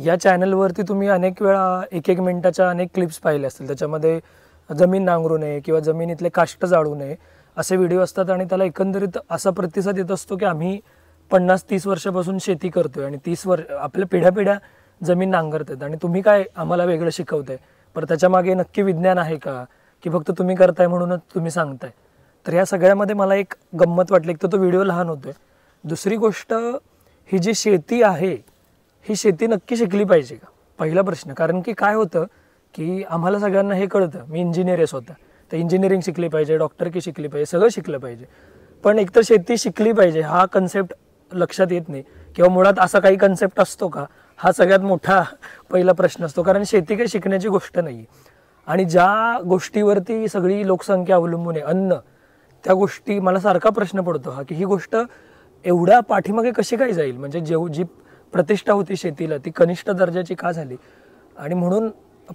या चॅनलवरती तुम्ही अनेक वेळा एक एक मिनिटाच्या अनेक क्लिप्स पाहिले असतील. त्याच्यामध्ये जमीन नांगरू नये किंवा जमिनीतले काष्ट जाळू नये असे व्हिडिओ असतात आणि त्याला एकंदरीत असा प्रतिसाद येत असतो की आम्ही 50-30 वर्षापासून शेती करतोय आणि 30 वर्ष आपल्या पिढ्या जमीन नांगरतात आणि तुम्ही काय आम्हाला वेगळं शिकवताय. पण त्याच्या मागे नक्की विज्ञान आहे का की फक्त तुम्ही करताय म्हणूनच तुम्ही सांगताय. तर या सगळ्यामध्ये मला एक गंमत वाटली. एक तर तो व्हिडिओ लहान होतोय. दुसरी गोष्ट, ही जी शेती आहे ही शेती नक्की शिकली पाहिजे का, पहिला प्रश्न. कारण की काय होतं की आम्हाला सगळ्यांना हे कळतं, मी इंजिनियर आहे स्वतः, तर इंजिनिअरिंग शिकली पाहिजे, डॉक्टरकी शिकली पाहिजे, सगळं शिकलं पाहिजे. पण एकतर शेती शिकली पाहिजे हा कन्सेप्ट लक्षात येत नाही किंवा मुळात असा काही कन्सेप्ट असतो का, हा सगळ्यात मोठा पहिला प्रश्न असतो. कारण शेती काही शिकण्याची गोष्ट नाही. आणि ज्या गोष्टीवरती सगळी लोकसंख्या अवलंबून आहे, अन्न, त्या गोष्टी मला सारखा प्रश्न पडतो हा की ही गोष्ट एवढ्या पाठीमागे कशी काय जाईल. म्हणजे जी प्रतिष्ठा होती शेतीला ती कनिष्ठ दर्जाची का झाली. आणि म्हणून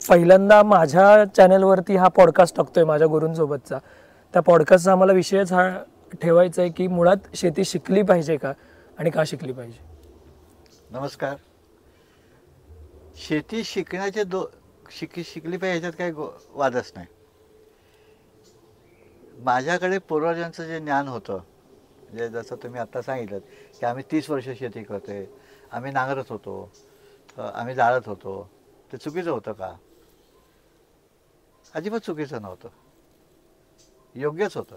पहिल्यांदा माझ्या चॅनलवरती हा पॉडकास्ट टाकतोय माझ्या गुरूंसोबतचा. त्या पॉडकास्टचा आम्हाला विषयच हा ठेवायचा आहे की मुळात शेती शिकली पाहिजे का आणि का शिकली पाहिजे. नमस्कार. शेती शिकण्याचे शिकली पाहिजे ह्याच्यात काही वादच नाही. माझ्याकडे पूर्वजांचं जे ज्ञान होतं, म्हणजे जसं तुम्ही आत्ता सांगितलं की आम्ही 30 वर्ष शेती करतोय, आम्ही नांगरत होतो, आम्ही जाळत होतो, ते चुकीचं होतं का? अजिबात चुकीचं नव्हतं, योग्यच होतं.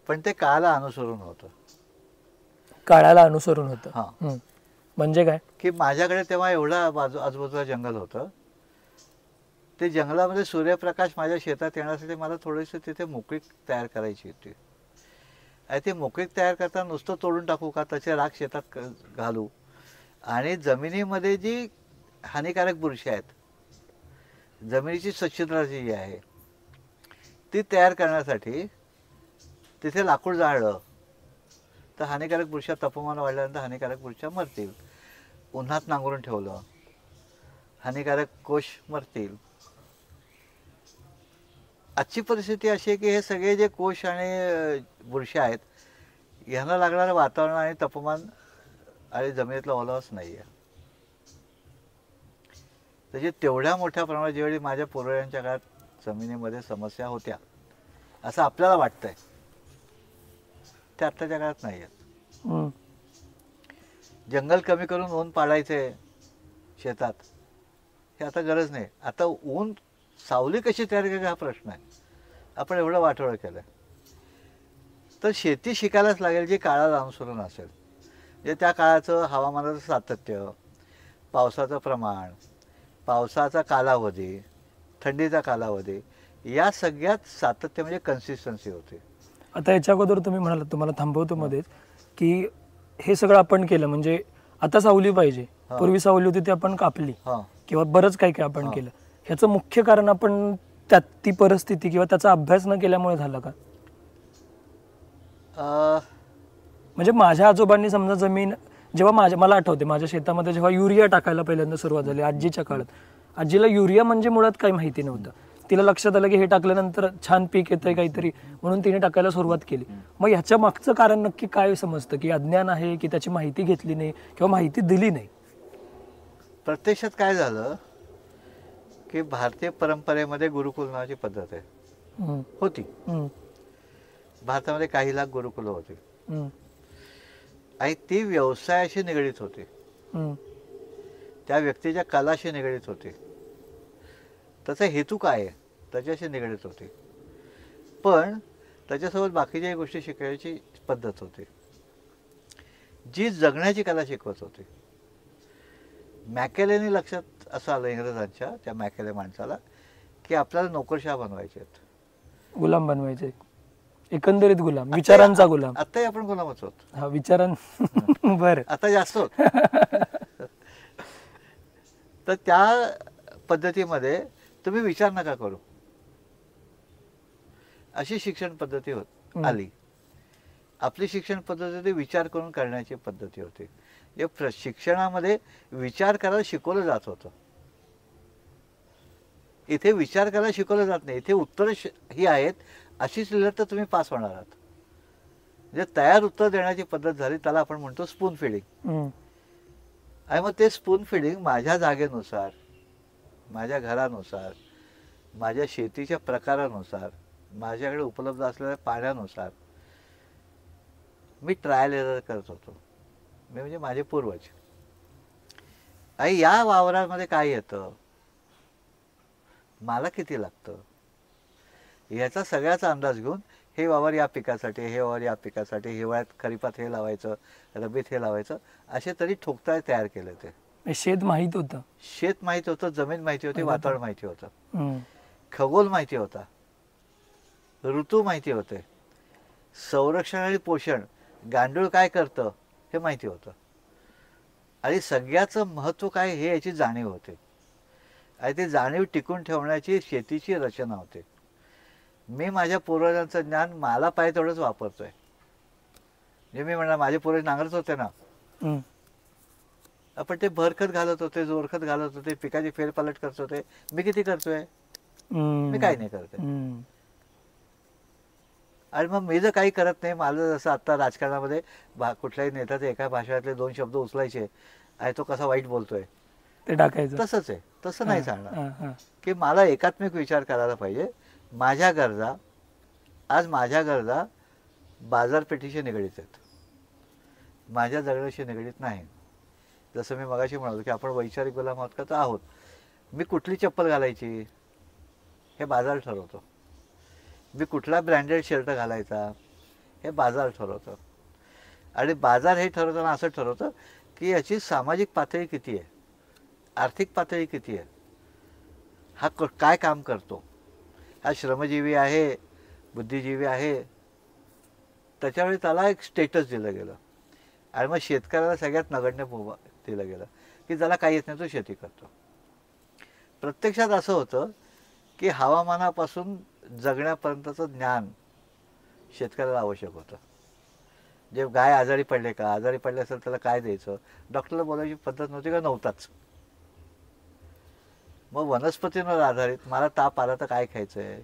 पण ते काळाला अनुसरून होतं. काळाला अनुसरून होतं. हां. म्हणजे काय की माझ्याकडे तेव्हा एवढं आजूबाजूला जंगल होतं. ते जंगलामध्ये सूर्यप्रकाश माझ्या शेतात येण्यासाठी मला थोडीशी तिथे मोकळीक तयार करायची होती. आणि ते मोकळीक तयार करताना नुसतं तोडून टाकू का, त्याचे राख शेतात घालू. आणि जमिनीमध्ये जी हानिकारक बुरशी आहेत, जमिनीची स्वच्छता जी आहे ती तयार करण्यासाठी तिथे लाकूड जाळलं तर हानिकारक बुरशा, तापमान वाढल्यानंतर हानिकारक बुरशा मरतील. उन्हात नांगरून ठेवलं, हानिकारक कोश मरतील. आजची परिस्थिती अशी आहे की हे सगळे जे कोश आणि बुरशी आहेत ह्यांना लागणारं वातावरण आणि तापमान आणि जमिनीतला ओलावाच नाही आहे. त्याची तेवढ्या मोठ्या प्रमाणात ज्यावेळी माझ्या पूर्वजांच्या काळात जमिनीमध्ये समस्या होत्या असं आपल्याला वाटतंय, ते आत्ताच्या काळात नाही आहेत. जंगल कमी करून ऊन पाडायचे शेतात, हे आता गरज नाही. आता ऊन सावली कशी तयार करायची हा प्रश्न आहे. आपण एवढं वाटोळं केलं तर शेती शिकायलाच लागेल जी काळाला अनुसरून असेल. म्हणजे त्या काळाचं हवामानाचं सातत्य, पावसाचं प्रमाण, पावसाचा कालावधी, थंडीचा कालावधी, या सगळ्यात सातत्य म्हणजे कन्सिस्टन्सी होते. आता याच्या अगोदर तुम्ही म्हणालात, तुम्हाला थांबवतो मध्येच, की हे सगळं आपण केलं म्हणजे आता सावली पाहिजे, पूर्वी सावली होती ती आपण कापली किंवा बरंच काही काही आपण केलं. ह्याचं मुख्य कारण आपण त्यात ती परिस्थिती किंवा त्याचा अभ्यास न केल्यामुळे झालं का? म्हणजे माझ्या आजोबांनी समजा जमीन जेव्हा मला आठवते माझ्या शेतामध्ये जेव्हा युरिया टाकायला पहिल्यांदा सुरुवात झाली आजीच्या काळात, आजीला युरिया म्हणजे मुळात काही माहिती नव्हतं. तिला लक्षात आलं की हे टाकल्यानंतर छान पीक येतंय काहीतरी, म्हणून तिने टाकायला सुरुवात केली. मग ह्याच्या मागचं कारण नक्की काय समजतं, की अज्ञान आहे की त्याची माहिती घेतली नाही किंवा माहिती दिली नाही? प्रत्यक्षात काय झालं की भारतीय परंपरेमध्ये गुरुकुल नावाची पद्धत आहे होती. भारतामध्ये काही लाख गुरुकुलं होती आणि ती व्यवसायाशी निगडीत होती, त्या व्यक्तीच्या कलाशी निगडीत होती, त्याचा हेतू काय आहे त्याच्याशी निगडीत होती. पण त्याच्यासोबत बाकीच्या गोष्टी शिकायची पद्धत होती जी जगण्याची कला शिकवत होती. मॅकेलेनी लक्षात असं आलं इंग्रजांच्या, त्या मॅकेले माणसाला, की आपल्याला नोकरशाह बनवायचे आहेत, गुलाम बनवायचे, एकंदरीत गुलाम, विचारांचा गुलाम. आताही आपण गुलामच होत. हा, विचारां बरं, आता जास्त होत. तर त्या पद्धतीमध्ये तुम्ही विचार नका करू अशी शिक्षण पद्धती आली. आपली शिक्षण पद्धती विचार करून करण्याची पद्धती होती. शिक्षणामध्ये विचार करायला शिकवलं जात होतं. इथे विचार करायला शिकवलं जात नाही. इथे उत्तर ही आहेत, अशीच लिहिलं तर तुम्ही पास होणार आहात. म्हणजे तयार उत्तर देण्याची पद्धत झाली, त्याला आपण म्हणतो स्पून फिडिंग. आणि मग ते स्पून फिडिंग माझ्या जागेनुसार, माझ्या घरानुसार, माझ्या शेतीच्या प्रकारानुसार, माझ्याकडे उपलब्ध असलेल्या पाण्यानुसार मी ट्रायल एरर करत होतो. मी म्हणजे माझे पूर्वज. आणि या वावरामध्ये काय येतं, मला किती लागतं, याचा सगळ्याचा अंदाज घेऊन हे वावर या पिकासाठी, हे वावर या पिकासाठी, हिवाळ्यात खरीपात हे लावायचं, रब्बीत हे लावायचं, असे तरी ठोकताळे तयार केले. ते शेत माहीत होतं, शेत माहिती होतं, जमीन माहिती होती, वातावरण माहिती होतं, हम्म. खगोल माहिती होता, ऋतू माहिती होते, संरक्षण आणि पोषण, गांडूळ काय करतं हे माहिती होतं, आणि सगळ्याचं महत्त्व काय हे याची जाणीव होते. आणि ते जाणीव टिकून ठेवण्याची शेतीची रचना होते. मी माझ्या पूर्वजांचं ज्ञान मला पाहिजे तेवढंच वापरतोय. म्हणजे मी म्हणणार माझे पूर्वज नांगरत होते ना, हम्म. आपण ते भरखत घालत होते, जोरखत घालत होते, पिकाची फेरपालट करत होते. मी किती करतोय? मी काही नाही करते. हम्म. आणि मग मी जर काही करत नाही, मला जसं आत्ता राजकारणामध्ये कुठल्याही नेत्याचे एका भाषणातले 2 शब्द उचलायचे आणि तो कसा वाईट बोलतोय ते टाकायचं, तसंच आहे. तसं नाही हा, चालणार. हा. की मला एकात्मिक विचार करायला पाहिजे. माझ्या गरजा, आज माझ्या गरजा बाजारपेठीशी निगडीत आहेत, माझ्या जगण्याशी निगडीत नाही. जसं मी मगाशी म्हणालो की आपण वैचारिक गुलाम आहोत का, तर आहोत. मी कुठली चप्पल घालायची हे बाजार ठरवतो, मी कुठला ब्रँडेड शर्ट घालायचा हे बाजार ठरवतो. आणि बाजार हे ठरवताना असं ठरवतं की याची सामाजिक पातळी किती आहे, आर्थिक पातळी किती आहे, हा काय काम करतो, हा श्रमजीवी आहे, बुद्धिजीवी आहे, त्याच्यावेळी त्याला एक स्टेटस दिलं गेलं. आणि मग शेतकऱ्याला सगळ्यात नगण्य दिलं गेलं की ज्याला काही येत नाही तो शेती करतो. प्रत्यक्षात असं होतं की हवामानापासून जगण्यापर्यंतचं ज्ञान शेतकऱ्याला आवश्यक होतं. जे गाय आजारी पडले का, आजारी पडले असेल त्याला काय द्यायचं, डॉक्टरला बोलायची पद्धत नव्हती का, नव्हताच. मग वनस्पतींवर आधारित मला ताप आला तर काय खायचं आहे,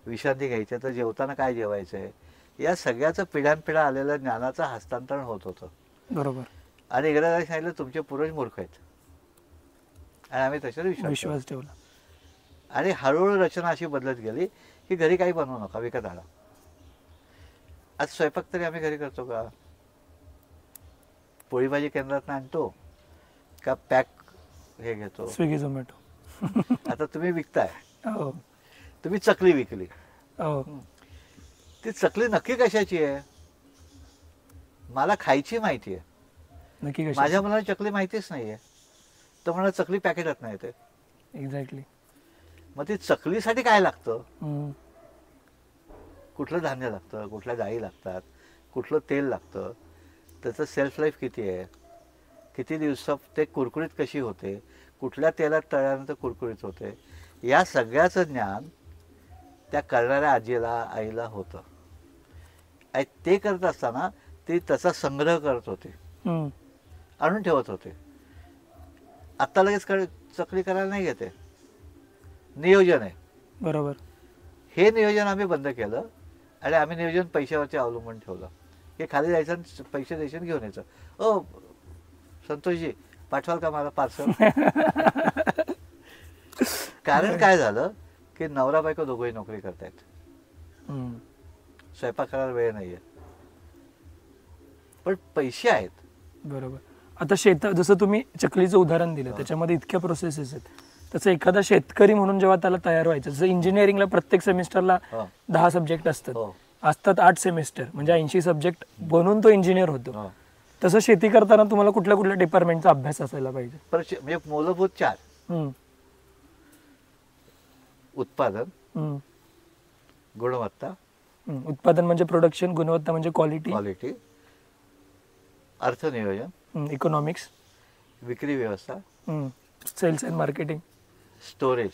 विश्रांती घ्यायची तर जेवताना काय जेवायचं आहे, या सगळ्याचं पिढ्यानपिढ्या आलेलं ज्ञानाचं हस्तांतरण होत होतं. बरोबर. आणि इंग्रजांनी सांगितलं तुमचे पूर्वज मूर्ख आहेत, आणि आम्ही त्याच्यावर विश्वास ठेवला. आणि हळूहळू रचना अशी बदलत गेली की घरी काही बनवू नका, विकत आणा. आज स्वयंपाक तरी आम्ही घरी करतो का, पोळी भाजी केंद्रात आणतो का पॅक हे घेतो, स्विगी झोमॅटो. आता तुम्ही विकताय, हो, तुम्ही चकली विकली, हो. ती चकली नक्की कशाची आहे, मला खायची माहिती आहे, नक्की कशी. माझ्या मुलाला चकली माहितीच नाहीये, तर मला चकली पॅकेटात नाही येते. एक्झॅक्टली. मग ती चकलीसाठी काय लागतं, कुठलं धान्य लागतं, कुठल्या डाळी लागतात, कुठलं तेल लागतं, त्याचं सेल्फ लाईफ किती आहे, किती दिवसात ते कुरकुरीत कशी होते, कुठल्या तेलात तळल्यानंतर कुरकुरीत होते, या सगळ्याचं ज्ञान त्या करणाऱ्या आजीला, आईला होतं. आणि ते करत असताना ती त्याचा संग्रह करत होते, आणून ठेवत होते. आत्ता लगेच चकली करायला नाही येते, नियोजन आहे. बरोबर. हे नियोजन आम्ही बंद केलं आणि आम्ही नियोजन पैशावरती अवलंबून ठेवलं. हे खाली जायचं, पैसे द्यायचे, घेऊन यायचं. ओ संतोषजी पाठवाल का मला पार्सल. कारण काय झालं की नवरा बायको दोघंही नोकरी करतायत, स्वयंपाक करायला वेळ नाहीये, पण पैसे आहेत. बरोबर. आता जसं तुम्ही चकलीचं उदाहरण दिलं, त्याच्यामध्ये इतक्या प्रोसेसेस आहेत. तसं एखादा शेतकरी म्हणून जेव्हा त्याला तयार व्हायचं, जसं इंजिनिअरिंगला प्रत्येक सेमिस्टरला 10 सब्जेक्ट असतात 8 सेमिस्टर, म्हणजे 80 सब्जेक्ट बनून तो इंजिनियर होतो. तसं शेती करताना तुम्हाला कुठल्या कुठल्या डिपार्टमेंटचा अभ्यास असायला पाहिजे. म्हणजे मूलभूत 4: उत्पादन, गुणवत्ता, उत्पादन म्हणजे प्रोडक्शन, गुणवत्ता म्हणजे क्वालिटी, अर्थनियोजन, इकॉनॉमिक्स, विक्री व्यवस्था, सेल्स अँड मार्केटिंग, स्टोरेज.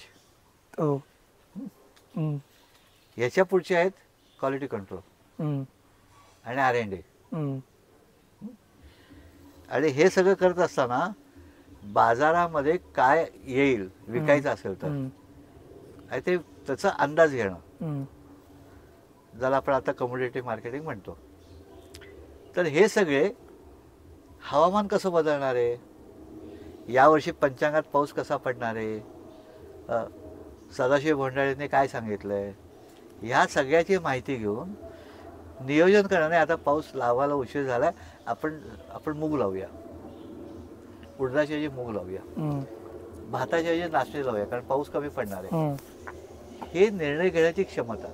याच्या पुढचे आहेत क्वालिटी कंट्रोल आणि R&D. आणि हे सगळं करत असताना बाजारामध्ये काय येईल विकायचं असेल तर, आणि ते त्याचा अंदाज घेणं, ज्याला आपण आता कमोडिटी मार्केटिंग म्हणतो. तर हे सगळे हवामान कसं बदलणार आहे, यावर्षी पंचांगात पाऊस कसा पडणार आहे, सदाशिव भोंडाळेंनी काय सांगितलंय, ह्या सगळ्याची माहिती घेऊन नियोजन करणे. आता पाऊस लावायला उशीर झाला, आपण मूग लावूया, उडदाची ऐवजी मूग लावूया, भाताच्या ऐवजी नाचणी लावूया, कारण पाऊस कमी पडणार आहे. हे निर्णय घेण्याची क्षमता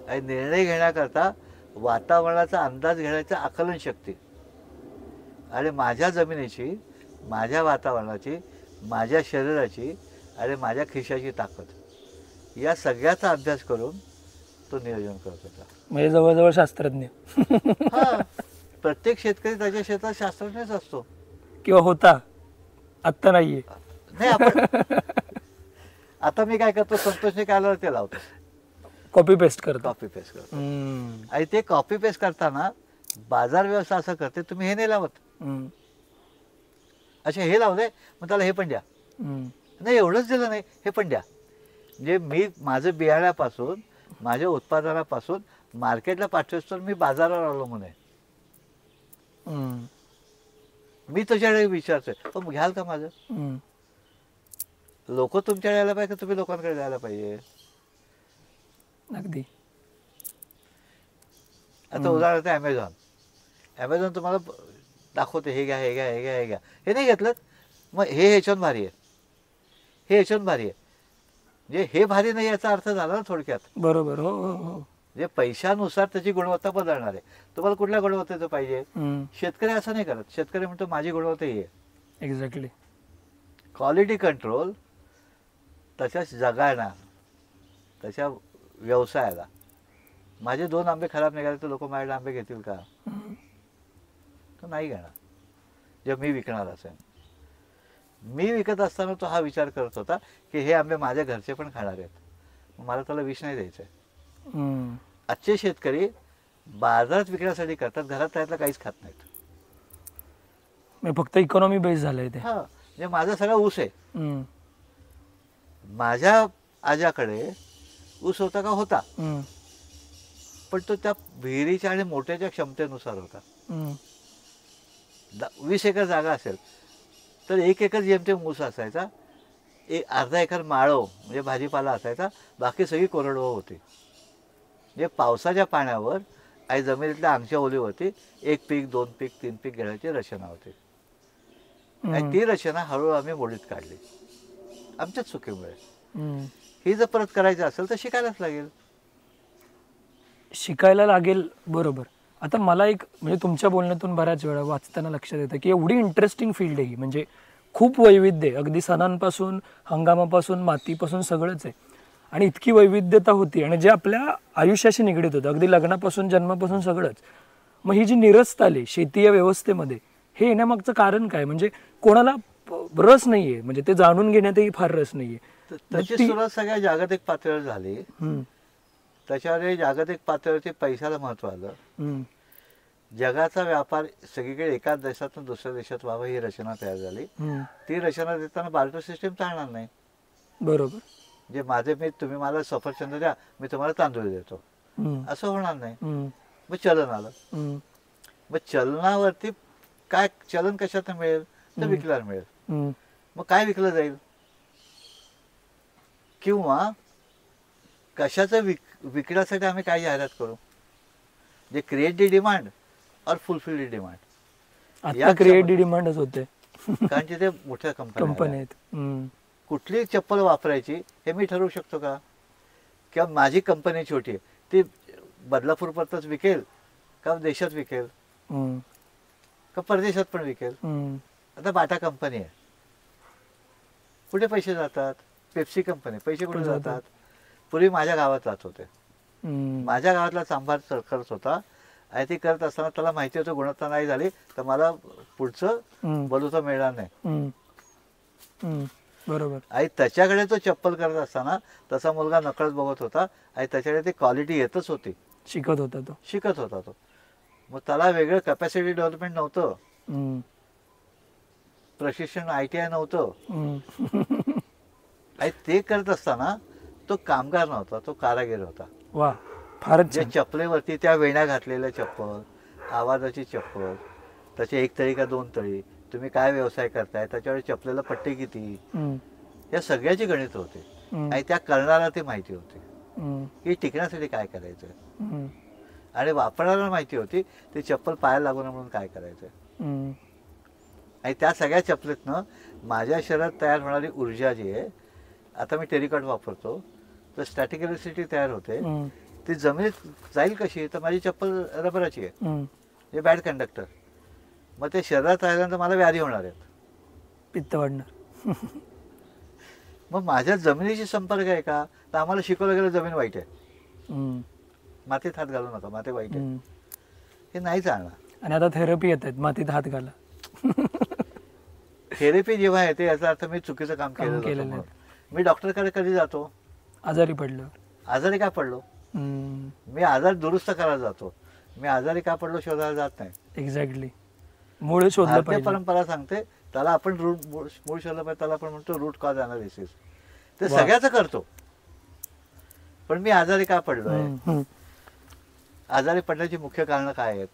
आणि निर्णय घेण्याकरता वातावरणाचा अंदाज घेण्याची आकलन शक्ती आणि माझ्या जमिनीची, माझ्या वातावरणाची, माझ्या शरीराची आणि माझ्या खिशाची ताकद, या सगळ्याचा अभ्यास करून तो नियोजन करत होता. म्हणजे जवळजवळ शास्त्रज्ञ. हा, प्रत्येक शेतकरी त्याच्या शेतात शास्त्रज्ञच असतो किंवा होता, आत्ता नाहीये. नाही, आपण आता मी काय करतो, संतोषने काय आलं ते लावतो, कॉपी पेस्ट करतो. कॉपी पेस्ट करतो. आणि ते कॉपी पेस्ट करताना बाजार व्यवस्था असं करते, तुम्ही हे नाही लावत, अच्छा हे लावलंय मग त्याला हे पण द्या, नाही एवढंच दिलं नाही हे पण द्या. म्हणजे मी माझं बियाण्यापासून, माझ्या उत्पादनापासून मार्केटला पाठवतो, मी बाजारावर अवलंबून आहे. मी तुझ्याकडे विचारतोय, पण घ्याल का माझं? लोक तुमच्याकडे यायला पाहिजे, तुम्ही लोकांकडे जायला पाहिजे. अगदी. आता उदाहरणार्थ ॲमेझॉन तुम्हाला दाखवते, हे घ्या हे घ्या हे घ्या हे घ्या, हे नाही घेतलं मग हे ह्याच्याहून भारी आहे, हे ह्याच्याहून भारी आहे. म्हणजे हे भारी नाही याचा अर्थ झाला ना थोडक्यात. बरोबर. हो हो हो. म्हणजे पैशानुसार त्याची गुणवत्ता बदलणार आहे. तुम्हाला कुठल्या गुणवत्तेचं पाहिजे? शेतकरी असं नाही करत. शेतकरी म्हणतो माझी गुणवत्ता ही आहे. एक्झॅक्टली. क्वालिटी कंट्रोल तशा जगायला, तशा व्यवसायाला. माझे 2 आंबे खराब निघाले तर लोक माझ्याकडे आंबे घेतील का? तर नाही घेणार. जेव्हा मी विकणार असेल, मी विकत असताना तो हा विचार करत होता की हे आंबे माझ्या घरचे पण खाणार आहेत, मला त्याला विष नाही द्यायचं आहे. आजचे शेतकरी बाजारात विकण्यासाठी करतात, घरात त्यातलं काहीच खात नाहीत. फक्त इकॉनॉमी बेस झालंय ते. हा, म्हणजे माझा सगळा ऊस आहे. माझ्या आज्याकडे ऊस होता का? होता, पण तो त्या विहिरीच्या आणि मोठ्याच्या क्षमतेनुसार होता. 20 एकर जागा असेल तर 1 एकर जेमतेम ऊस असायचा, अर्धा एकर माळव म्हणजे भाजीपाला असायचा, बाकी सगळी कोरडवाहू होती. म्हणजे पावसाच्या पाण्यावर आणि जमिनीतल्या अंगच्या ओलीवरती 1 पीक 2 पीक 3 पीक घेण्याची रचना होती. आणि ती रचना हळूहळू आम्ही मोडीत काढली आमच्याच चुकीमुळे. ही जर परत करायचं असेल तर शिकायलाच लागेल. शिकायला लागेल, बरोबर. आता मला एक म्हणजे तुमच्या बोलण्यातून बऱ्याच वेळा वाचताना लक्षात येतं की एवढी इंटरेस्टिंग फील्ड आहे ही, म्हणजे खूप वैविध्य आहे, अगदी सणांपासून हंगामापासून मातीपासून सगळंच आहे. आणि इतकी वैविध्यता होती आणि जे आपल्या आयुष्याशी निगडीत होतं, अगदी लग्नापासून जन्मापासून सगळंच. मग ही जी निरस्त आली शेती या व्यवस्थेमध्ये, हे येण्यामागचं कारण काय? म्हणजे कोणाला रस नाहीये, म्हणजे ते जाणून घेण्यातही फार रस नाहीये. त्याची सुरुवात सगळ्या जागतिक पातळीवर झाली. त्याच्यावर जागतिक पातळीवरती पैशाला महत्व आलं. जगाचा व्यापार सगळीकडे एकाच देशातून दुसऱ्या देशात व्हावं ही रचना तयार झाली. ती रचना देताना बार्टर सिस्टीम चालणार नाही. बरोबर. म्हणजे तुम्ही मला सफरचंद द्या, मी तुम्हाला तांदूळ देतो, असं होणार नाही. मग चलन आलं. मग चलनावरती काय, चलन कशात मिळेल तर विकल्यावर मिळेल. मग काय विकलं जाईल किंवा कशाचं विकण्यासाठी आम्ही काय जाहिरात करू? जे क्रिएट दी डिमांड और फुलफिल दी डिमांड. आता क्रिएट दी डिमांडच होते, कारण तिथे मोठ्या कंपन्या आहेत. कुठली चप्पल वापरायची हे मी ठरवू शकतो का? किंवा माझी कंपनी छोटी आहे, ती बदलापूरपर्यंतच विकेल का देशात विकेल का परदेशात पण विकेल? आता बाटा कंपनी आहे, कुठे पैसे जातात? पेप्सी कंपनी, पैसे कुठे जातात? पूर्वी माझ्या गावात जात होते. माझ्या गावातला सांभार खर्च होता आणि ती करत असताना त्याला माहिती होतं गुणवत्ता नाही झाली तर मला पुढचं बलुतं मिळणार नाही. बरोबर. आणि त्याच्याकडे तो चप्पल करत असताना तसा मुलगा नकळत बघत होता आणि त्याच्याकडे ती क्वालिटी येतच होती. शिकत होता तो. मग त्याला वेगळं कॅपॅसिटी डेव्हलपमेंट नव्हतं, प्रशिक्षण ITI नव्हतं. आणि ते करत असताना तो कामगार नव्हता, तो कारागीर होता. वा, फारच. जे चपलेवरती त्या वेण्या घातलेल्या चप्पल, आवाजाची चप्पल, त्याची 1 तळी का 2 तळी, तुम्ही काय व्यवसाय करताय, त्याच्यावर चपलेला पट्टी किती, हम्म, या सगळ्याची गणित होते. हम्म, आणि त्या करणारा ते माहिती होती हम्म, की टिकण्यासाठी काय करायचं, हम्म, आणि वापरणाऱ्याला माहिती होती ती चप्पल पायाला लागू नये म्हणून काय करायचं. हम्म, आणि त्या सगळ्या चपलेतनं माझ्या शरीरात तयार होणारी ऊर्जा जी आहे, आता मी टेरिकॉट वापरतो तर स्टॅटिक इलेक्ट्रिसिटी तयार होते. हम्म, ती जमिनीत जाईल कशी, तर माझी चप्पल रबराची आहे, हम्म. हे बॅड कंडक्टर. मग ते शरीरात राहिल्यानंतर मला व्याधी होणार आहेत. पित्त वाढणार. मग माझ्या जमिनीशी संपर्क आहे का, तर आम्हाला शिकवलं गेलं जमीन वाईट आहे, हम्म, मातीत हात घालू नका, माती वाईट आहे, हम्म. हे नाही चालणार. आणि आता थेरपी येत आहेत, मातीत हात घाला. थेरपी जेव्हा येते याचा अर्थ मी चुकीचं काम काम केलेलं केलेलं होतं म्हणून. मी डॉक्टरकडे कधी जातो, आजारी पडलं. आजारी का पडलो, हम्म, मी आजार दुरुस्त करायला जातो. मी आजारी का पडलो शोधायला जात नाही. एक्झॅक्टली. मूळ शोधलं भारतीय पाहिजे. परंपरा सांगते त्याला आपण मूळ शोधलं पाहिजे, त्याला आपण म्हणतो रूट कॉज अनालिसिस. ते वा. सगळ्याच करतो. पण मी आजारी का पडलोय, हम्म, हम्म, आजारी पडण्याची मुख्य कारणं काय आहेत.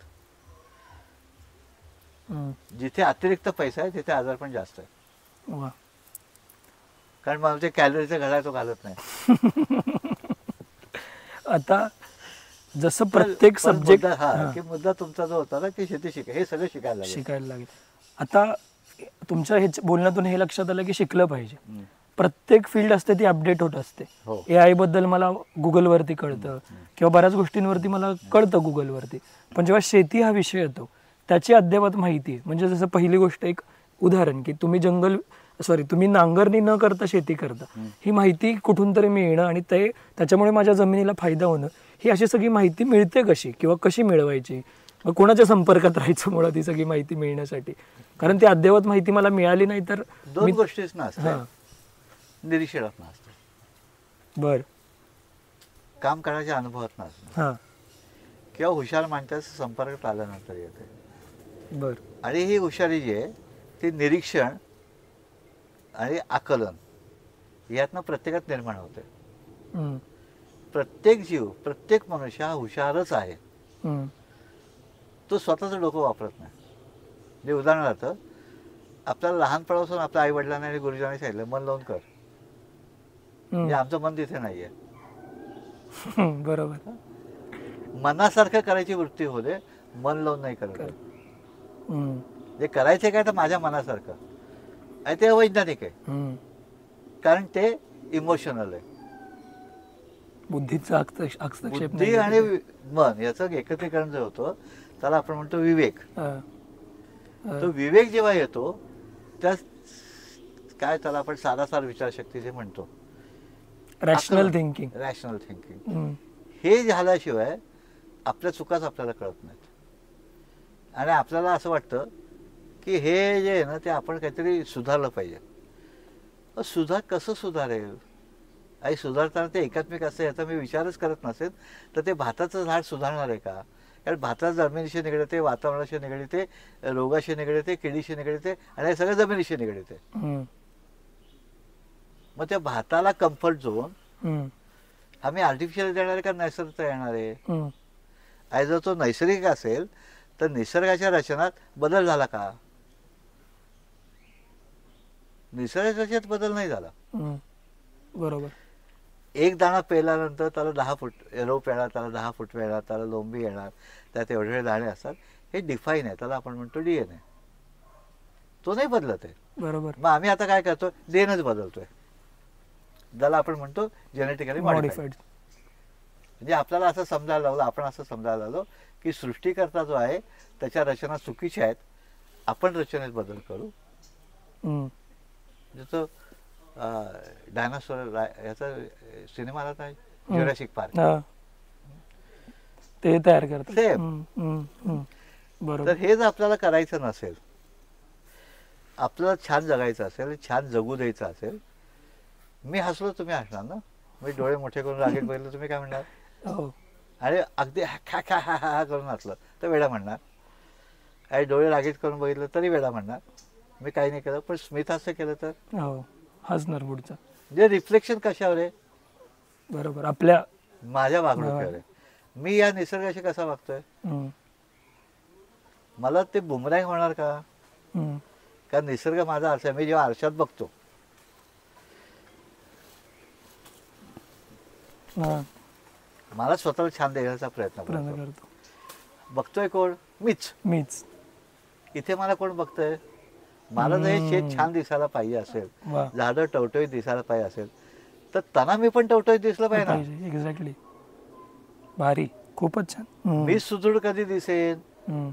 हम्म. जिथे अतिरिक्त पैसा आहे तिथे आजार पण जास्त आहे. वा. कारण मग ते कॅलरीचा घडा तो घालत नाही. आता जसं प्रत्येक पण सब्जेक्ट मुद्दा तुमचा जो होता ना की शेती हे सगळं शिकायला लागेल. शिकायला लागेल. आता तुमच्या हे बोलण्यातून हे लक्षात आलं की शिकलं पाहिजे. हम्म. प्रत्येक फील्ड असते ती अपडेट होत असते. हो. AI बद्दल मला गुगलवरती कळतं किंवा बऱ्याच गोष्टींवरती मला कळतं गुगलवरती, पण जेव्हा शेती हा विषय येतो त्याची अद्ययावत माहिती आहे. म्हणजे जसं पहिली गोष्ट एक उदाहरण की तुम्ही नांगरणी न करता शेती करता, ही माहिती कुठून तरी मिळणं आणि त्याच्यामुळे माझ्या जमिनीला फायदा होणं, ही अशी सगळी माहिती मिळते कशी किंवा कशी मिळवायची, मग कोणाच्या संपर्कात राहायचं मुळात ही सगळी माहिती मिळण्यासाठी. कारण ती अद्ययावत माहिती मला मिळाली नाही तर दोन गोष्टीच नसते, हां. निरीक्षणात नसते, बर. काम करण्याच्या अनुभवात नसते, हां. किंवा हुशार माणसाच्या संपर्कात आल्यानंतर येते. बर. आणि ही हुशारी जी आहे ती निरीक्षण आणि आकलन यातनं प्रत्येकात निर्माण होते. हम्म, प्रत्येक जीव, प्रत्येक मनुष्य हा हुशारच आहे. हम्म, तो स्वतःचं डोकं वापरत नाही. म्हणजे उदाहरणार्थ आपल्याला लहानपणापासून आपल्या आई वडिलांनी आणि गुरुजींनी सांगितलं मन लावून कर, म्हणजे आमचं मन तिथे नाहीये. हम्म. बरोबर. मनासारखं करायची वृत्ती होते, मन लावून नाही करत. हम्म, जे करायचे काय तर माझ्या मनासारखं, आणि ते अवैज्ञानिक आहे. हम्म. कारण ते इमोशनल आहे. बुद्धीचा हस्तक्षेप बुद्धी नाही. आणि मन याचं एकत्रीकरण जे होतं त्याला आपण म्हणतो विवेक. हां. तो विवेक जेव्हा येतो त्या काय त्याला आपण सारासार विचारशक्ती जे म्हणतो, रॅशनल थिंकिंग. रॅशनल थिंकिंग, हे झाल्याशिवाय आपल्या चुकाच आपल्याला कळत नाहीत. आणि आपल्याला असं वाटतं की हे जे आहे ना ते आपण काहीतरी सुधारलं पाहिजे. कसं सुधारेल, आणि सुधारताना ते एकात्मिक असं याचा मी विचारच करत नसेल तर ते भाताचं झाड सुधारणार आहे का. कारण भातात जमिनीशी निगडीते, वातावरणाशी निगडीते, रोगाशी निगडीते, किडीशी निगडीते, आणि हे सगळं जमिनीशी निगडीते. मग त्या भाताला कम्फर्ट झोन आम्ही आर्टिफिशियल देणार आहे का नैसर्गिक येणार आहे. आणि जर तो नैसर्गिक असेल तर निसर्गाच्या रचनात बदल झाला का, निसर्गाच्या रचनेत बदल नाही झाला. बरोबर. एक दाणा पेल्यानंतर त्याला 10 फूट रोप येणार, त्याला 10 फूट येणार, त्याला लोंबी येणार, त्यात एवढे दाणे असतात. हे डिफाईन आहे, त्याला आपण म्हणतो DNA. तो नाही बदलत आहे. बरोबर. मग आम्ही आता काय करतो, DNAच बदलतोय, ज्याला आपण म्हणतो जेनेटिकली मॉडिफाईड. म्हणजे आपल्याला असं समजायला लागलं, आपण असं समजायला लागलो की सृष्टीकर्ता जो आहे त्याच्या रचना चुकीच्या आहेत, आपण रचनेत बदल करू. जसं डायनासोर याचा सिनेमा आला नाही, जुरासिक पार्क, ते तयार करतात. तर हे जर आपल्याला करायचं नसेल, आपल्याला छान जगायचं असेल, छान जगू द्यायचं असेल, मी हसलो तुम्ही हसणार ना, मी डोळे मोठे करून रागेत बघितलं तुम्ही काय म्हणणार, आणि अगदी खा खा हा हा करून हसलं तर वेडा म्हणणार, आणि डोळे रागीत करून बघितलं तरी वेडा म्हणणार. मी काही नाही केलं, पण स्मित हास्य केलं तर हसणार पुढचा. जे रिफ्लेक्शन कशावर आहे, बरोबर, आपल्या माझ्या वागणुकीवर आहे. मी या निसर्गाशी कसा वागतोय, मला ते बुमरँग होणार का, कारण निसर्ग माझा आरसा आहे. मी जेव्हा आरशात बघतो हा, मला स्वतःला छान देण्याचा प्रयत्न प्रयत्न करतो. करतो. बघतोय कोण? मीच. मीच. इथे मला कोण बघतंय? मला जर हे शेत छान दिसायला पाहिजे असेल, वा, झाडं टवटवीत दिसायला पाहिजे असेल, तर त्यांना मी पण टवटवीत दिसलं पाहिजे ना. एक्झॅक्टली. भारी, खूपच छान. हम्म. मी सुदृढ कधी दिसेन? हम्म.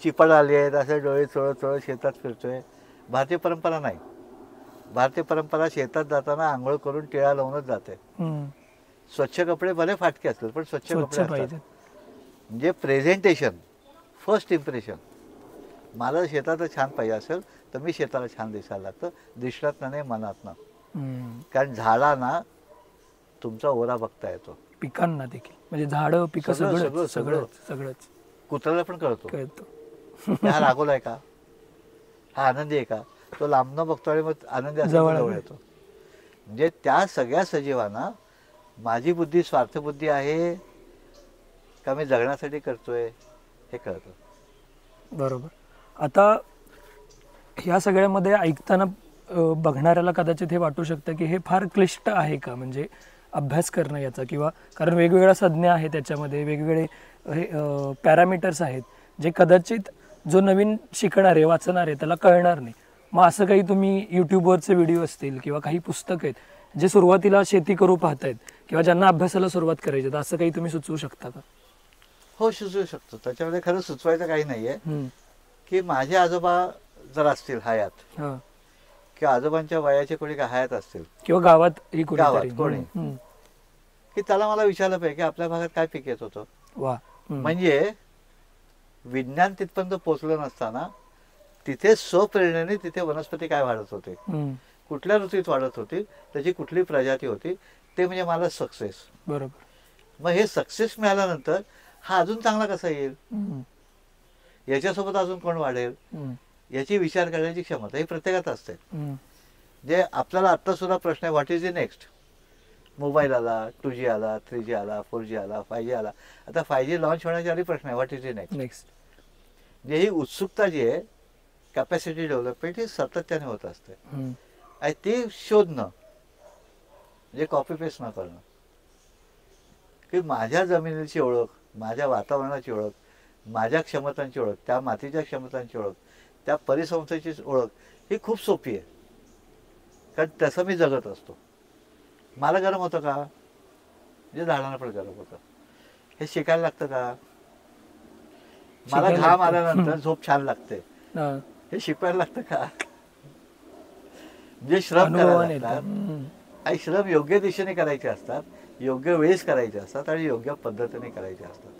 चिपळ आली आहेत, असे डोळे चोळत चोळत शेतात फिरतोय. भारतीय परंपरा नाही. भारतीय परंपरा शेतात जाताना आंघोळ करून टिळा लावूनच जाते. हम्म. स्वच्छ कपडे भले फाटके असतील पण स्वच्छ कपडे स्वच्छ असतात. पाहिजे. म्हणजे प्रेझेंटेशन, फर्स्ट इम्प्रेशन. मला शेतात छान पाहिजे असेल तर मी शेताला छान दिसायला लागतं, दिसण्यातनं नाही मनातनं. हम्म. कारण झाडांना तुमचा ओरा बघता येतो. पिकांना देखील, म्हणजे झाडं पिकं सगळं, सगळं सगळं. सगळंच कुत्र्याला पण कळतो कळतं. हा रागवलाय का, हा आनंदी आहे का. तो लांबनं बघतो आणि मग आनंदी असेल तर जवळ जवळ येतो. म्हणजे त्या सगळ्या सजीवांना माझी बुद्धी स्वार्थबुद्धी आहे का मी जगण्यासाठी करतोय हे कळतं. बरोबर. आता ह्या सगळ्यामध्ये ऐकताना बघणाऱ्याला कदाचित हे वाटू शकतं की हे फार क्लिष्ट आहे का, म्हणजे अभ्यास करणं याचा, किंवा कारण वेगवेगळ्या संज्ञा आहेत त्याच्यामध्ये, वेगवेगळे हे पॅरामीटर्स आहेत जे कदाचित जो नवीन शिकणार आहे, वाचणार आहे त्याला कळणार नाही. मग असं काही तुम्ही यूट्यूबवरचे व्हिडिओ असतील किंवा काही पुस्तक आहेत जे सुरुवातीला शेती करू पाहतायत किंवा ज्यांना अभ्यासाला सुरुवात करायची, तर असं काही तुम्ही सुचवू शकता का? हो, सुचवू शकतो. त्याच्यामध्ये खरं सुचवायचं काही नाहीये. हम्म. की माझे आजोबा जर असतील हयात हा. किंवा आजोबांच्या वयाचे कोणी काय हयात असतील किंवा गावात ही गावात कोणीतरी. कोणी. हम्म. की त्याला मला विचारलं पाहिजे की आपल्या भागात काय पीक येत होतं. वा. हम्म. म्हणजे विज्ञान तिथपर्यंत पोहोचलं नसताना तिथे स्वप्रेरणेने तिथे वनस्पती काय वाढत होते, हम्म. कुठल्या ऋतूत वाढत होती, त्याची कुठली प्रजाती होती, ते म्हणजे मला सक्सेस. बरोबर. मग हे सक्सेस मिळाल्यानंतर हा अजून चांगला कसा येईल, हम्म. याच्यासोबत अजून कोण वाढेल, हम्म. याची विचार करण्याची क्षमता ही प्रत्येकात असते. हम्म. जे आपल्याला आत्ता सुद्धा प्रश्न आहे, what is the next. Mobile आला, 2G आला, 3G आला, 4G आला, 5G आला. आता 5G लॉन्च होण्याच्या आधी प्रश्न आहे, what is the next. Next. म्हणजे ही उत्सुकता जी आहे, कॅपॅसिटी डेव्हलपमेंट ही सातत्याने होत असते. हम्म. आणि ते शोधणं म्हणजे कॉपी पेस्ट न करणं. की माझ्या जमिनीची ओळख, माझ्या वातावरणाची ओळख, माझ्या क्षमतांची ओळख, त्या मातीच्या क्षमतांची ओळख, त्या परिसंस्थेची ओळख ही खूप सोपी आहे. कारण तसं मी जगत असतो. मला गरम होतं का, म्हणजे झाडांना पण गरम होतं. हे शिकायला लागतं का, मला शिकायला घाम लागतं. आल्यानंतर झोप छान लागते, हा. हे शिकवायला लागतं का. म्हणजे श्रम करायला अनुभवाने येतं. लागतात हम्म. आणि श्रम योग्य दिशेने करायचे असतात, योग्य वेळेस करायचे असतात आणि योग्य पद्धतीने करायचे असतात.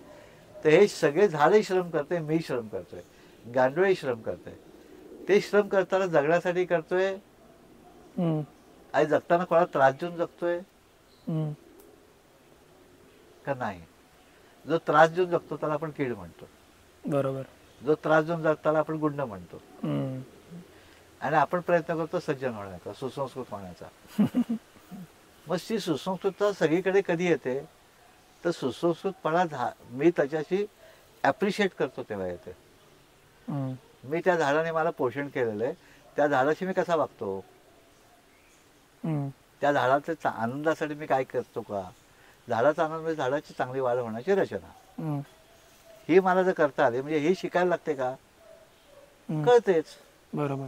तर हे सगळे झाडही श्रम करते, मी श्रम करतोय, गांडूळही श्रम करते. ते श्रम करताना जगण्यासाठी करतोय हम्म. आणि जगताना कोणाला त्रास देऊन जगतोय हम्म. का नाही. जो त्रास देऊन जगतो त्याला आपण कीड म्हणतो, बरोबर. जो त्रास देऊन जगताना आपण गुंड म्हणतो. हम्म. आणि आपण प्रयत्न करतो सज्जन होण्याचा, सुसंस्कृत होण्याचा. मग ती सुसंस्कृतता सगळीकडे कधी येते, तर सुसंस्कृतपणा मी त्याच्याशी ॲप्रिशिएट करतो तेव्हा येते. हम्म. मी त्या झाडाने मला पोषण केलेलं आहे, त्या झाडाशी मी कसा वागतो, हम्म. त्या झाडाच्या आनंदासाठी मी काय करतो का. झाडाचा आनंद म्हणजे झाडाची चांगली वाढ होण्याची रचना, हम्म. ही मला जर करता आली म्हणजे ही शिकायला लागते का, हम्म. कळतेच. बरोबर.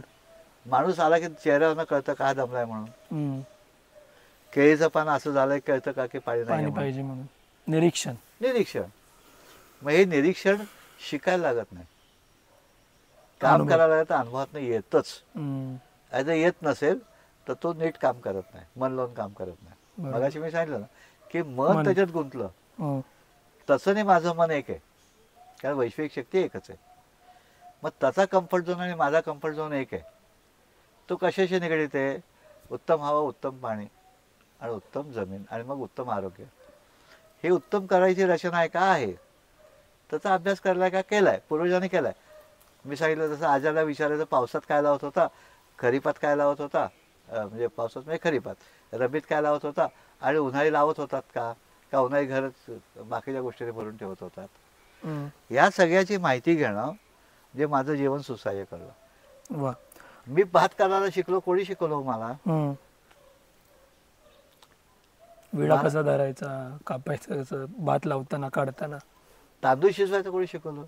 माणूस आला की चेहऱ्यावरनं कळतं का दमलाय म्हणून. हम्म. केळीचं पान असं झालंय कळतं का की पाणी नाही पाणी आहे म्हणून. पाहिजे म्हणून. निरीक्षण. निरीक्षण. मग हे निरीक्षण शिकायला लागत नाही, काम अनुभव. करायला लागत, अनुभवातनं येतच. हम्म. आणि जर येत नसेल तर तो नीट काम करत नाही, मन लावून काम करत नाही. बरोबर. मगाशी मी सांगितलं ना की मन मन. त्याच्यात गुंतलं. हो. तसं नाही, माझं मन एक आहे, कारण वैश्विक शक्ती एकच आहे. मग त्याचा कम्फर्ट झोन आणि माझा कम्फर्ट झोन एक आहे. तो कशाशी निगडीत आहे, उत्तम हवा, उत्तम पाणी आणि उत्तम जमीन आणि मग उत्तम आरोग्य. हे उत्तम करायची रचना आहे का आहे, त्याचा अभ्यास करायला का केलाय, पूर्वजांनी केलाय. मी सांगितलं तसं आजाला विचारायचं पावसात काय लावत होता, खरीपात काय लावत होता, म्हणजे पावसात म्हणजे खरीपात, रबीत काय लावत होता आणि उन्हाळी लावत होतात का उन्हाळी घरच बाकीच्या गोष्टी भरून ठेवत होतात. हम्म. या सगळ्याची माहिती घेणं जे माझं जीवन सुसह्य करलं. वा. मी भात करायला शिकलो, कोणी शिकवलं मला? विडा कसा धरायचा, कापायचं कसं, भात लावताना काढताना. तांदूळ शिजवायचं कोणी शिकवलं?